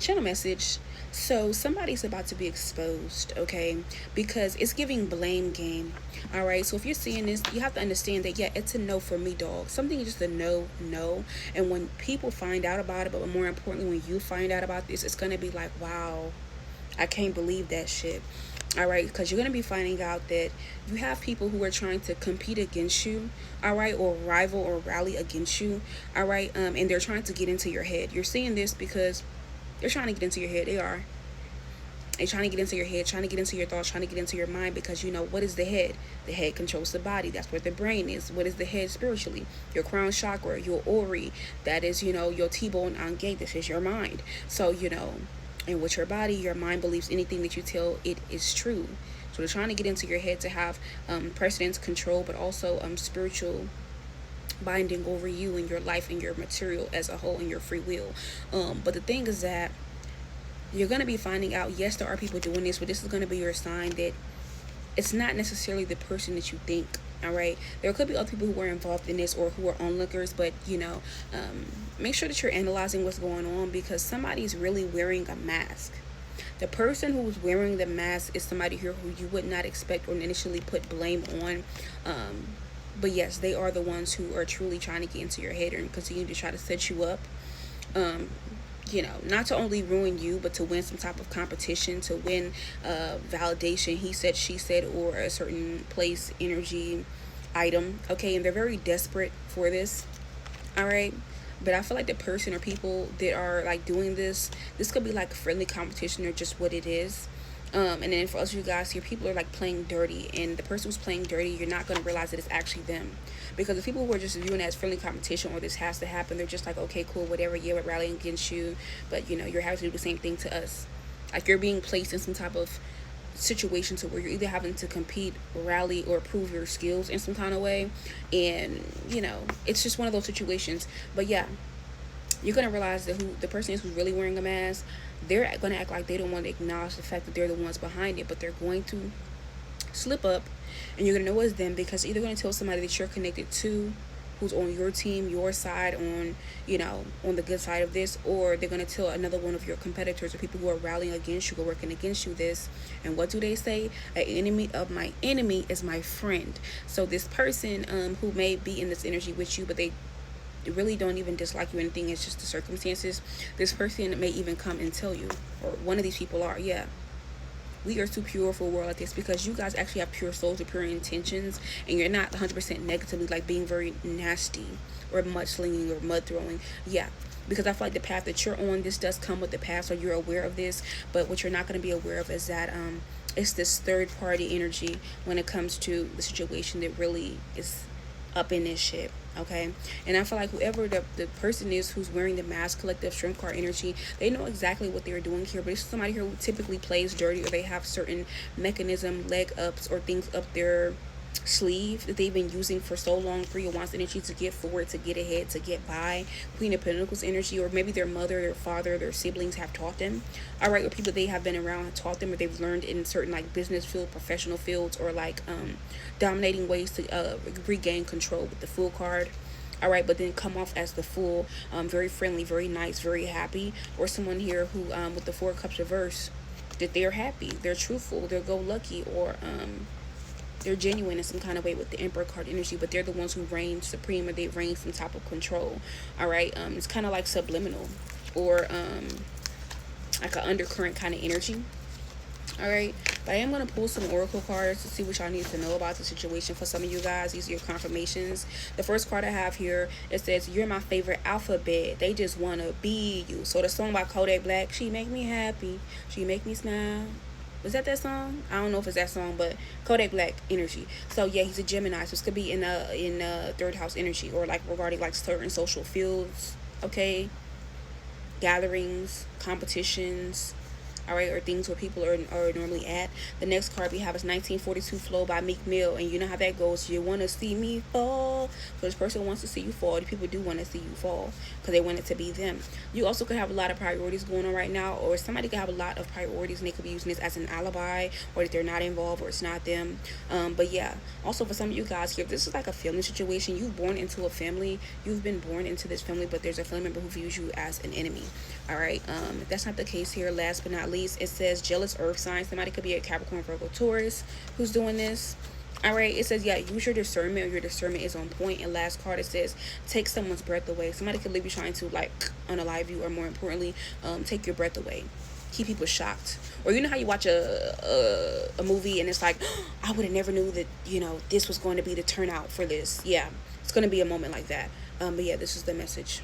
channel message. So somebody's about to be exposed, okay? Because it's giving blame game. All right. So if you're seeing this, you have to understand that yeah, it's a no for me, dog. Something is just a no, no. And when people find out about it, but more importantly, when you find out about this, it's gonna be like, wow, I can't believe that shit. All right, because you're going to be finding out that you have people who are trying to compete against you, all right, or rival or rally against you, all right, and they're trying to get into your head. You're seeing this because they're trying to get into your head. They are. They're trying to get into your head, trying to get into your thoughts, trying to get into your mind because you know what is the head? The head controls the body. That's where the brain is. What is the head spiritually? Your crown chakra, your ori. That is, your T-bone on gate. This is your mind. So, and with your body, your mind believes anything that you tell it is true. So they're trying to get into your head to have precedence, control, but also spiritual binding over you and your life and your material as a whole and your free will. But the thing is that you're going to be finding out, yes, there are people doing this, but this is going to be your sign that it's not necessarily the person that you think. All right, there could be other people who were involved in this or who are onlookers, but make sure that you're analyzing what's going on because somebody's really wearing a mask. The person who's wearing the mask is somebody here who you would not expect or initially put blame on. But yes, they are the ones who are truly trying to get into your head and continue to try to set you up. Um, not to only ruin you, but to win some type of competition, to win validation, he said, she said, or a certain place, energy, item. Okay, and they're very desperate for this. All right. But I feel like the person or people that are like doing this could be like a friendly competition or just what it is. And then for us, you guys here, people are like playing dirty, and the person who's playing dirty, you're not going to realize that it's actually them. Because the people who are just viewing it as friendly competition or this has to happen, they're just like, okay, cool, whatever, yeah, we're rallying against you, but you're having to do the same thing to us. Like you're being placed in some type of situation to where you're either having to compete, rally, or prove your skills in some kind of way. And, it's just one of those situations. But yeah, you're gonna realize that who the person is who's really wearing a mask, they're gonna act like they don't want to acknowledge the fact that they're the ones behind it, but they're going to slip up, and you're gonna know it's them because either gonna tell somebody that you're connected to, who's on your team, your side, on the good side of this, or they're gonna tell another one of your competitors or people who are rallying against you or working against you this. And what do they say? An enemy of my enemy is my friend. So this person who may be in this energy with you, but they really don't even dislike you or anything, it's just the circumstances, this person may even come and tell you, or one of these people are, yeah, we are too pure for a world like this, because you guys actually have pure souls or pure intentions, and you're not 100% negatively like being very nasty or mudslinging or mud throwing. Yeah, because I feel like the path that you're on, this does come with the path, so you're aware of this. But what you're not going to be aware of is that it's this third party energy when it comes to the situation that really is up in this shit. Okay, and I feel like whoever the person is who's wearing the mask, collective strength card energy, they know exactly what they're doing here. But it's somebody here who typically plays dirty, or they have certain mechanism, leg ups, or things up their sleeve that they've been using for so long. Three of Wands energy, to get forward, to get ahead, to get by. Queen of Pentacles energy, or maybe their mother, their father, their siblings have taught them. All right, or people they have been around have taught them, or they've learned in certain like business field, professional fields, or like dominating ways to regain control with the Fool card. All right, but then come off as the Fool, very friendly, very nice, very happy. Or someone here who with the Four Cups reverse, that they're happy, they're truthful, they're go lucky, or they're genuine in some kind of way with the Emperor card energy, but they're the ones who reign supreme, or they reign some type of control. All right, it's kind of like subliminal, or like an undercurrent kind of energy. All right, but I am going to pull some oracle cards to see what y'all need to know about the situation. For some of you guys, these are your confirmations. The first card I have here, it says, you're my favorite alphabet, they just want to be you. So the song by Kodak Black, she make me happy, she make me smile. Was that song? I don't know if it's that song, but Kodak Black energy. So yeah, he's a Gemini, so this could be in third house energy, or like regarding like certain social fields. Okay, gatherings, competitions, all right, or things where people are normally at. The next card we have is 1942 Flow by Meek Mill, and you know how that goes. You want to see me fall. So this person wants to see you fall. The people do want to see you fall because they want it to be them. You also could have a lot of priorities going on right now, or somebody could have a lot of priorities and they could be using this as an alibi, or that they're not involved or it's not them. But yeah, also for some of you guys here, this is like a family situation. You've born into a family, you've been born into this family, but there's a family member who views you as an enemy. All right, if that's not the case here, last but not least, it says jealous earth sign. Somebody could be a Capricorn, Virgo, Taurus who's doing this. All right, it says, yeah, use your discernment, or your discernment is on point. And last card, it says, take someone's breath away. Somebody could leave you trying to like unalive you, or more importantly, take your breath away. Keep people shocked. Or you know how you watch a movie and it's like, I would have never knew that, this was going to be the turnout for this. Yeah, it's going to be a moment like that. But yeah, this is the message.